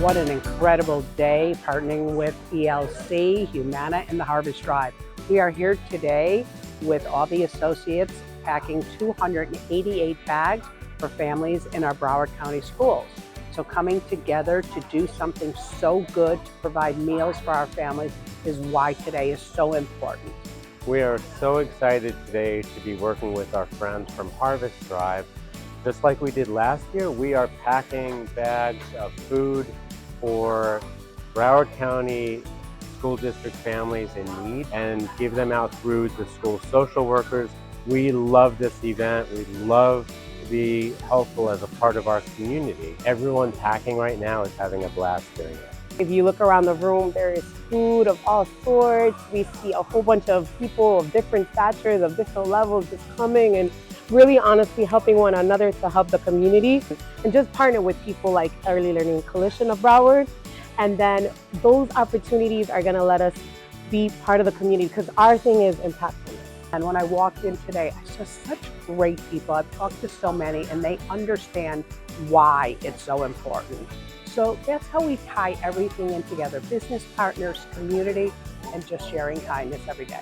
What an incredible day partnering with ELC, Humana, and the Harvest Drive. We are here today with all the associates packing 288 bags for families in our Broward County schools. So coming together to do something so good to provide meals for our families is why today is so important. We are so excited today to be working with our friends from Harvest Drive. Just like we did last year, we are packing bags of food for Broward County school district families in need and give them out through the school social workers. We love this event. We love to be helpful as a part of our community. Everyone packing right now is having a blast doing it. If you look around the room, there is food of all sorts. We see a whole bunch of people of different statures, of different levels just coming and really honestly helping one another to help the community and just partner with people like Early Learning Coalition of Broward. And then those opportunities are gonna let us be part of the community because our thing is impactful. And when I walked in today, I saw such great people. I've talked to so many and they understand why it's so important. So that's how we tie everything in together, business partners, community, and just sharing kindness every day.